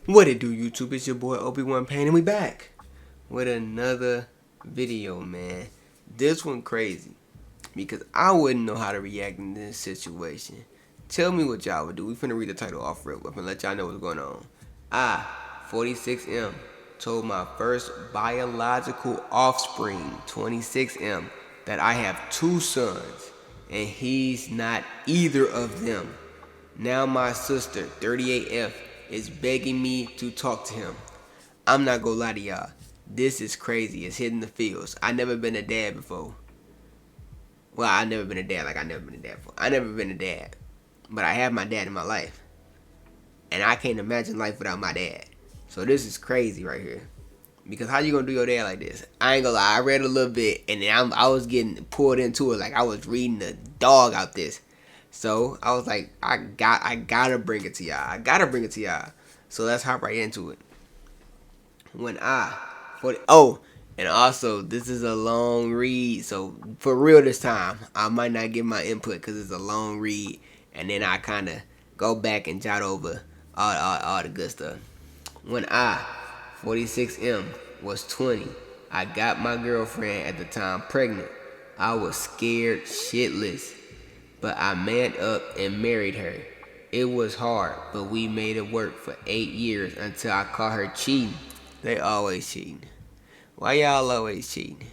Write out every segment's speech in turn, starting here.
What it do, YouTube? It's your boy Obi-Wan Payne, and we back with another video, man. This one crazy because I wouldn't know how to react in this situation. Tell me what y'all would do. We finna read the title off real quick and let y'all know what's going on. I, 46M, told my first biological offspring, 26M, that I have two sons, and he's not either of them. Now my sister, 38F, is begging me to talk to him. I'm not gonna lie to y'all. This is crazy. It's hitting the feels. I never been a dad before. Well, I never been a dad like I never been a dad before. I never been a dad. But I have my dad in my life. And I can't imagine life without my dad. So this is crazy right here. Because how you gonna do your dad like this? I ain't gonna lie. I read a little bit and then I was getting pulled into it like I was reading the dog out this. So I was like, I gotta bring it to y'all. I gotta bring it to y'all. So let's hop right into it. And also this is a long read. So for real this time, I might not give my input because it's a long read, and then I kind of go back and jot over all the good stuff. When I, 46M, was 20, I got my girlfriend at the time pregnant. I was scared shitless, but I manned up and married her. It was hard, but we made it work for 8 years until I caught her cheating. They always cheating. Why y'all always cheating?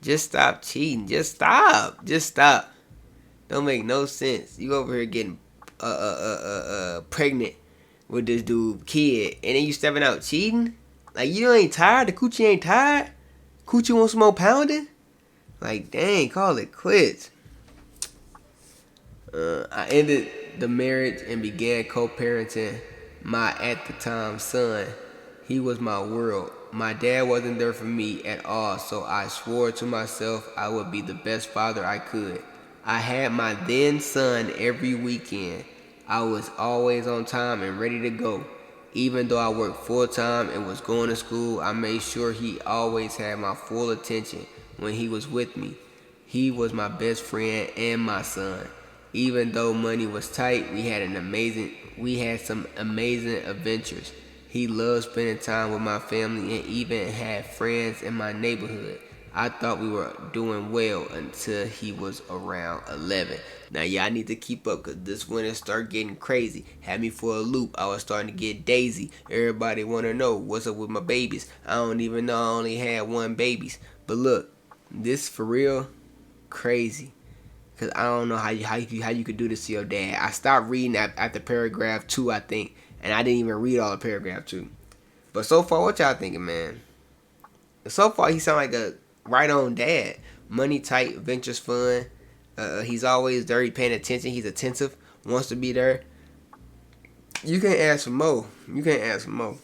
Just stop cheating. Just stop. Just stop. Don't make no sense. You over here getting pregnant with this dude kid, and then you stepping out cheating? Like, you ain't tired? The coochie ain't tired? Coochie want some more pounding? Like, dang, call it quits. I ended the marriage and began co-parenting my at the time son. He was my world. My dad wasn't there for me at all, so I swore to myself I would be the best father I could. I had my then son every weekend. I was always on time and ready to go. Even though I worked full time and was going to school, I made sure he always had my full attention when he was with me. He was my best friend and my son. Even though money was tight, we had some amazing adventures. He loved spending time with my family and even had friends in my neighborhood. I thought we were doing well until he was around 11. Now, y'all need to keep up because this one it start getting crazy. Had me for a loop. I was starting to get daisy. Everybody want to know what's up with my babies. I don't even know I only had one babies. But look, this for real crazy. Because I don't know how you could do this to your dad. I stopped reading after paragraph 2, I think. And I didn't even read all of paragraph 2. But so far, what y'all thinking, man? So far, he sound like a right on dad. Money tight, ventures fun. He's always there. He paying attention. He's attentive. Wants to be there. You can't ask for more. You can't ask for more.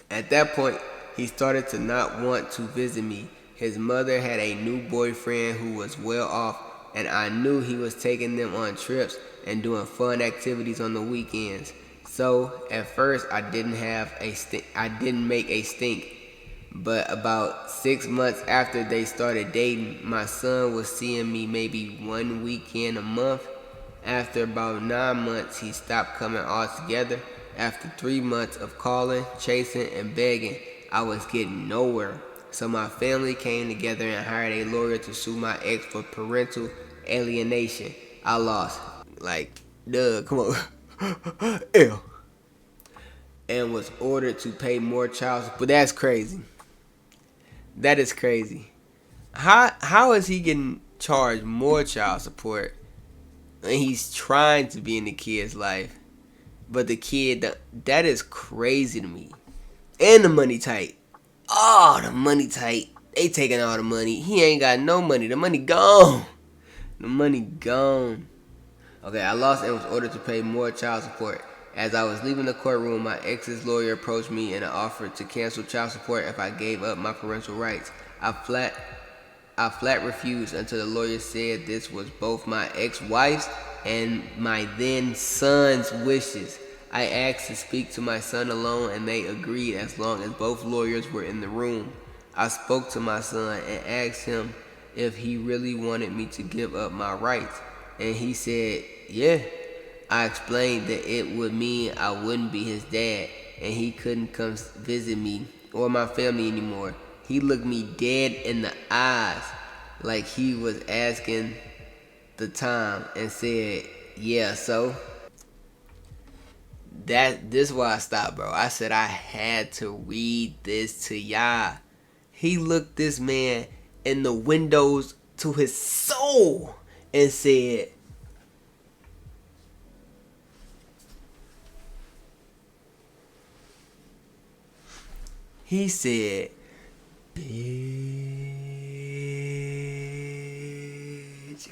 At that point, he started to not want to visit me. His mother had a new boyfriend who was well off, and I knew he was taking them on trips and doing fun activities on the weekends. So at first I didn't make a stink. But about 6 months after they started dating, my son was seeing me maybe one weekend a month. After about 9 months, he stopped coming altogether. After 3 months of calling, chasing, and begging, I was getting nowhere. So my family came together and hired a lawyer to sue my ex for parental alienation. I lost. Like, duh, come on. Ew. And was ordered to pay more child support. But that's crazy. That is crazy. How is he getting charged more child support when he's trying to be in the kid's life? But the kid, that is crazy to me. And the money tight. Oh, the money tight. They taking all the money. He ain't got no money. The money gone. The money gone. Okay, I lost and was ordered to pay more child support. As I was leaving the courtroom, my ex's lawyer approached me and offered to cancel child support if I gave up my parental rights. I flat refused until the lawyer said this was both my ex-wife's and my then son's wishes. I asked to speak to my son alone and they agreed as long as both lawyers were in the room. I spoke to my son and asked him if he really wanted me to give up my rights, and he said, yeah. I explained that it would mean I wouldn't be his dad. and he couldn't come visit me or my family anymore. He looked me dead in the eyes like he was asking the time and said, "Yeah, so." This is why I stopped, bro. I said I had to read this to y'all. He looked this man in the windows to his soul and said, he said, bitch.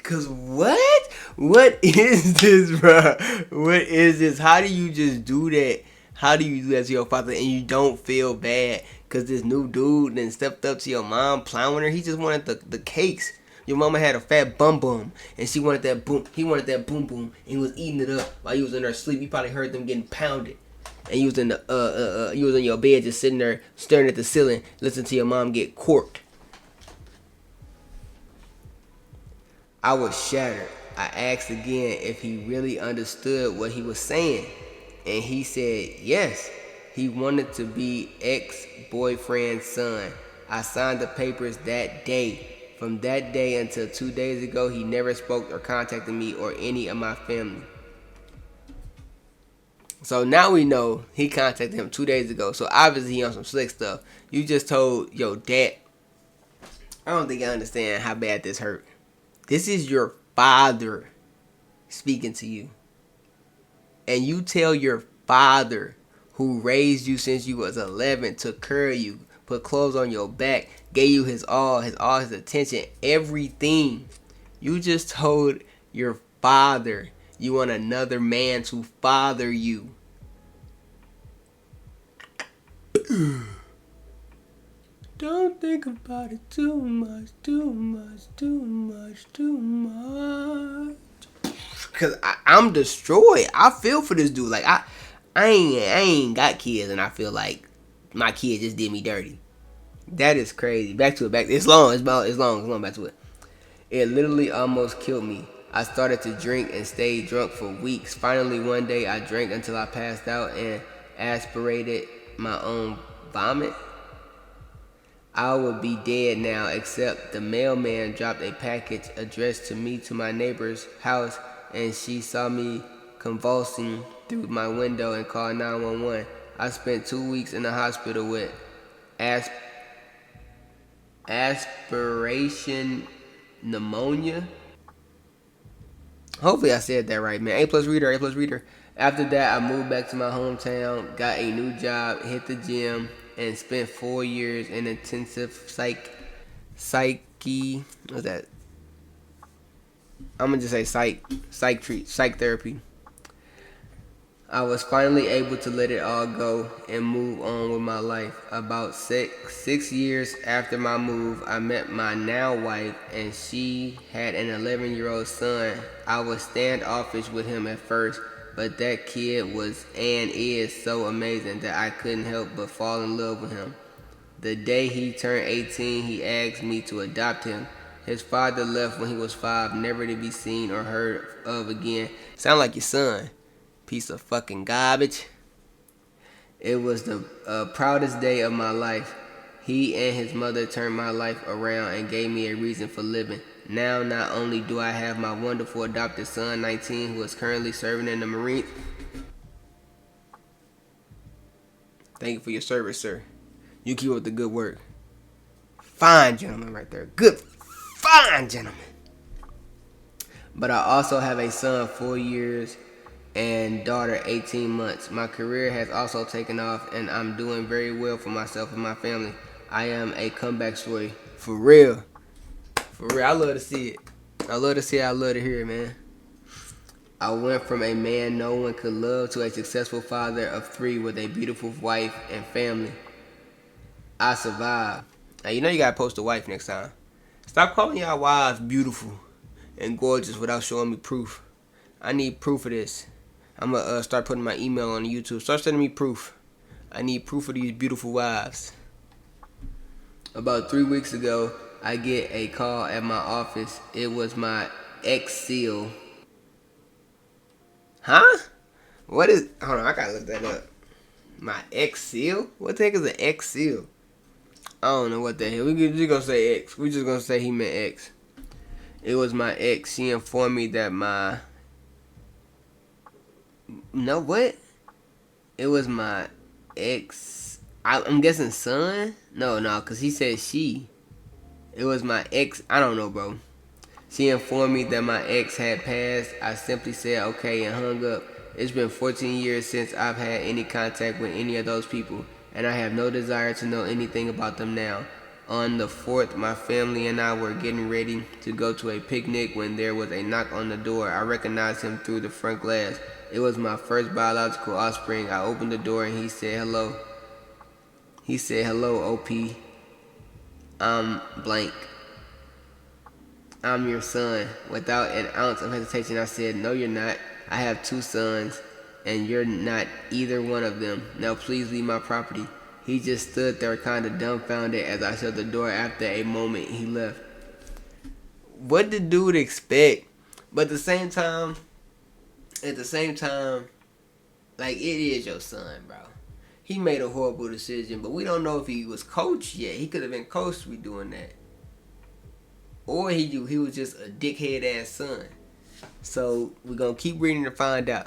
Cause what? What is this, bro? What is this? How do you just do that? How do you do that to your father and you don't feel bad? Cause this new dude then stepped up to your mom plowing her. He just wanted the cakes. Your mama had a fat bum bum and she wanted that boom. He wanted that boom boom and he was eating it up while he was in her sleep. You probably heard them getting pounded. And you was in the you was in your bed just sitting there staring at the ceiling, listening to your mom get corked. I was shattered. I asked again if he really understood what he was saying, and he said yes. He wanted to be ex-boyfriend's son. I signed the papers that day. From that day until 2 days ago, he never spoke or contacted me or any of my family. So now we know he contacted him 2 days ago. So obviously he on some slick stuff. You just told your dad. I don't think I understand how bad this hurt. This is your father speaking to you. And you tell your father who raised you since you was 11, took care of you, put clothes on your back, gave you his attention, everything. You just told your father you want another man to father you. Don't think about it too much. Cause I'm destroyed. I feel for this dude. Like I ain't got kids, and I feel like my kid just did me dirty. That is crazy. Back to it. It's long. Back to it. It literally almost killed me. I started to drink and stayed drunk for weeks. Finally, one day, I drank until I passed out and aspirated my own vomit. I would be dead now, except the mailman dropped a package addressed to me to my neighbor's house, and she saw me convulsing through my window and called 911. I spent 2 weeks in the hospital with aspiration pneumonia. Hopefully I said that right, man. A plus reader. After that, I moved back to my hometown, got a new job, hit the gym, and spent 4 years in intensive psyche. What's that? I'm gonna just say psych therapy. I was finally able to let it all go and move on with my life. About six years after my move, I met my now wife, and she had an 11-year-old son. I was standoffish with him at first, but that kid was and is so amazing that I couldn't help but fall in love with him. The day he turned 18, he asked me to adopt him. His father left when he was 5, never to be seen or heard of again. Sound like your son. Piece of fucking garbage. It was the proudest day of my life. He and his mother turned my life around and gave me a reason for living. Now, not only do I have my wonderful adopted son, 19, who is currently serving in the Marines. Thank you for your service, sir. You keep up the good work. Fine gentleman right there. Good, fine gentleman. But I also have a son 4 years and daughter 18 months. My career has also taken off, and I'm doing very well for myself and my family. I am a comeback story. For real. For real. I love to see it. I love to see it. I love to hear it, man. I went from a man no one could love to a successful father of 3 with a beautiful wife and family. I survived. Now, you know you gotta post a wife next time. Stop calling y'all wives beautiful and gorgeous without showing me proof. I need proof of this. I'm gonna start putting my email on YouTube. Start sending me proof. I need proof of these beautiful wives. About 3 weeks ago, I get a call at my office. It was my ex-seal. Huh? What is... Hold on, I gotta look that up. My ex seal? What the heck is an ex seal? I don't know what the hell. We just gonna say ex. We just gonna say he meant ex. It was my ex. She informed me that my no what? It was my ex. I'm guessing son. No, cause he said she. It was my ex. I don't know, bro. She informed me that my ex had passed. I simply said okay and hung up. It's been 14 years since I've had any contact with any of those people, and I have no desire to know anything about them now. On the 4th, my family and I were getting ready to go to a picnic when there was a knock on the door. I recognized him through the front glass. It was my first biological offspring. I opened the door and he said hello. He said hello, OP. I'm blank. I'm your son. Without an ounce of hesitation, I said, no, you're not. I have 2 sons, and you're not either one of them. Now, please leave my property. He just stood there kind of dumbfounded as I shut the door. After a moment, he left. What did dude expect? But at the same time, like, it is your son, bro. He made a horrible decision, but we don't know if he was coached yet. He could have been coached to be doing that. Or he was just a dickhead ass son. So we're gonna keep reading to find out.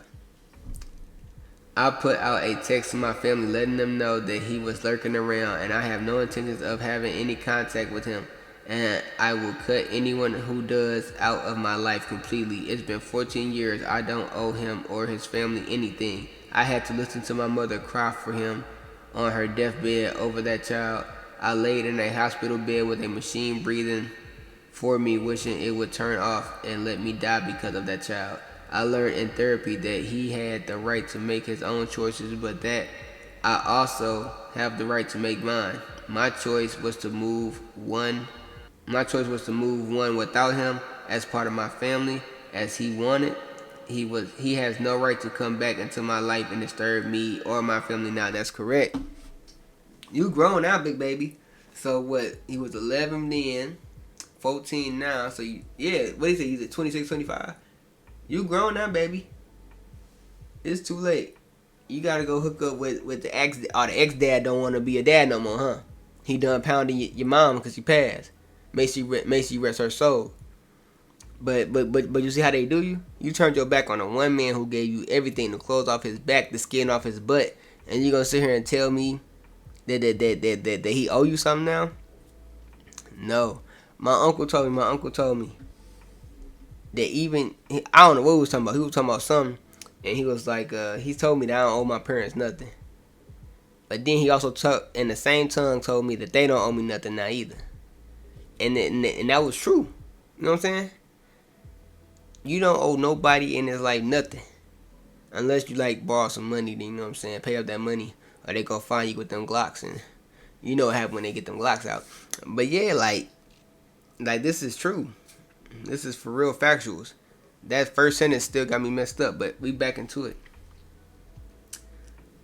I put out a text to my family letting them know that he was lurking around and I have no intentions of having any contact with him. And I will cut anyone who does out of my life completely. It's been 14 years. I don't owe him or his family anything. I had to listen to my mother cry for him on her deathbed over that child. I laid in a hospital bed with a machine breathing for me, wishing it would turn off and let me die because of that child. I learned in therapy that he had the right to make his own choices, but that I also have the right to make mine. My choice was to move one without him as part of my family as he wanted. He has no right to come back into my life and disturb me or my family now. That's correct. You grown now, big baby. So what? He was 11 then. 14 now, so yeah, what is it? He's at 26, 25. You grown now, baby. It's too late. You gotta go hook up with the ex, or the ex-dad don't want to be a dad no more, huh? He done pounding your mom because she passed. May she rest her soul. But you see how they do you? You turned your back on the one man who gave you everything, the clothes off his back, the skin off his butt, and you gonna sit here and tell me that he owe you something now? No. My uncle told me that even, I don't know what he was talking about. He was talking about something, and he was like, he told me that I don't owe my parents nothing. But then he also in the same tongue told me that they don't owe me nothing now either. And that was true. You know what I'm saying? You don't owe nobody in this life nothing. Unless you like borrow some money, then you know what I'm saying? Pay up that money, or they gonna find you with them Glocks, and you know what happens when they get them Glocks out. But yeah, like this is true. This is for real factuals. That first sentence still got me messed up, but we back into it.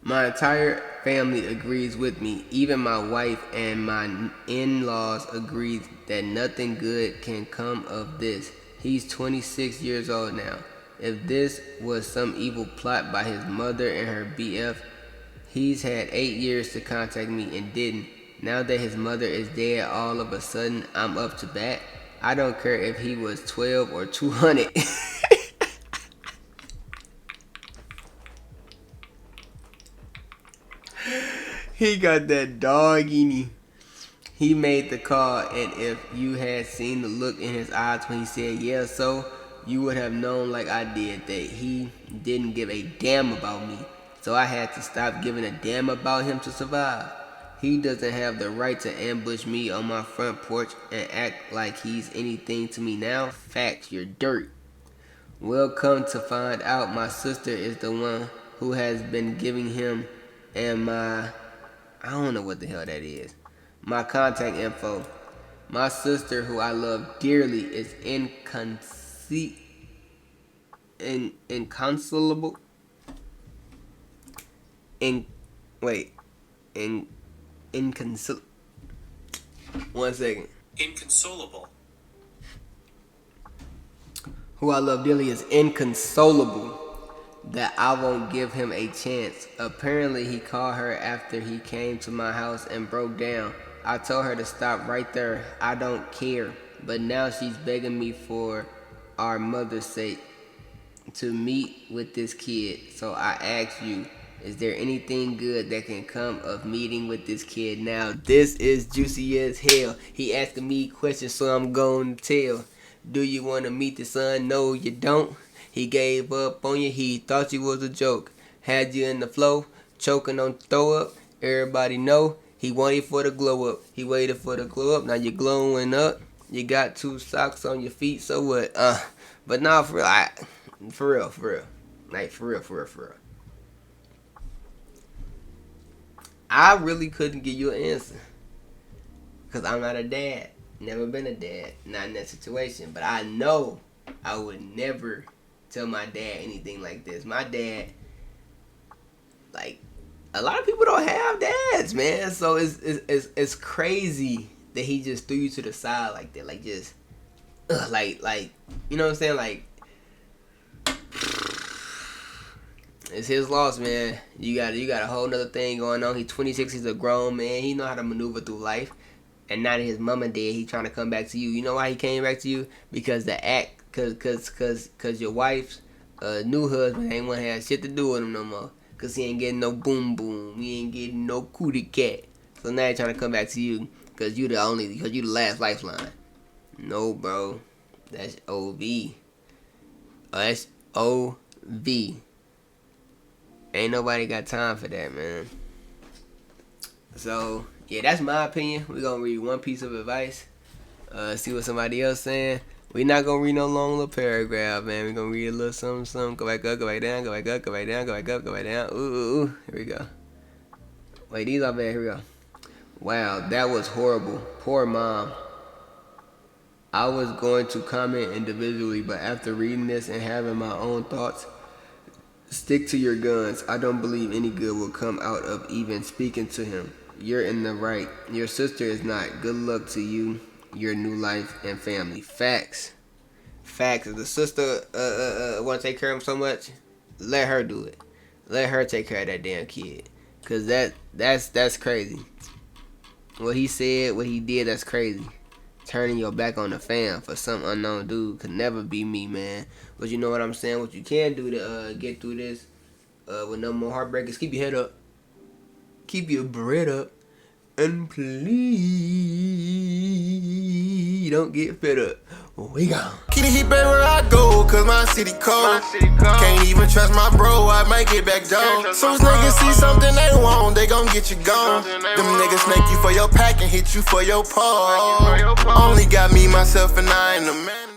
My entire family agrees with me. Even my wife and my in-laws agree that nothing good can come of this. He's 26 years old now. If this was some evil plot by his mother and her BF, he's had 8 years to contact me and didn't. Now that his mother is dead, all of a sudden, I'm up to bat. I don't care if he was 12 or 200. He got that dog in him. He made the call, and if you had seen the look in his eyes when he said yeah, so you would have known like I did that he didn't give a damn about me. So I had to stop giving a damn about him to survive. He doesn't have the right to ambush me on my front porch and act like he's anything to me now. Facts, you're dirt. Well, come to find out, my sister is the one who has been giving him and I don't know what the hell that is, my contact info. My sister, who I love dearly, is inconsolable. One second. Inconsolable. Who I love dearly is inconsolable that I won't give him a chance. Apparently he called her after he came to my house and broke down. I told her to stop right there. I don't care. But now she's begging me for our mother's sake to meet with this kid. So I ask you, is there anything good that can come of meeting with this kid now? This is juicy as hell. He asking me questions, so I'm going to tell. Do you want to meet the son? No, you don't. He gave up on you. He thought you was a joke. Had you in the flow, choking on throw up. Everybody know he wanted for the glow up. He waited for the glow up. Now you're glowing up. You got 2 socks on your feet. So what? But nah, for real. Like for real. I really couldn't give you an answer. Cause I'm not a dad. Never been a dad. Not in that situation. But I know I would never tell my dad anything like this. My dad, like, a lot of people don't have dads, man. So it's crazy that he just threw you to the side like that. Like, just, like, you know what I'm saying? Like, it's his loss, man. You got a whole nother thing going on. He's 26. He's a grown man. He know how to maneuver through life. And now that his mama dead, he trying to come back to you. You know why he came back to you? Because cause your wife's new husband ain't want to have shit to do with him no more. Cause he ain't getting no boom boom. He ain't getting no cootie cat. So now he trying to come back to you. Cause you the last lifeline. No, bro. That's OV. That's OV. Ain't nobody got time for that, man. So, yeah, that's my opinion. We're going to read one piece of advice. See what somebody else saying. We're not going to read no long little paragraph, man. We're going to read a little something. Go back up, go back down, go back up, go back down, go back up, go back down. Ooh. Here we go. Wait, these are bad. Here we go. Wow, that was horrible. Poor mom. I was going to comment individually, but after reading this and having my own thoughts, stick to your guns. I don't believe any good will come out of even speaking to him. You're in the right. Your sister is not. Good luck to you, your new life, and family. Facts. If the sister want to take care of him so much, let her do it. Let her take care of that damn kid. Cause that's crazy. What he said, what he did, that's crazy. Turning your back on the fam for some unknown dude could never be me, man. But you know what I'm saying? What you can do to get through this with no more heartbreak is keep your head up. Keep your bread up. And please don't get fed up. We gone. Keep the heat back where I go, cause my city cold. Can't even trust my bro, I might get back down. So niggas see something they want, they gon' get you gone. Them niggas snake you for your pack and hit you for your paw. Only got me, myself, and I, and the man.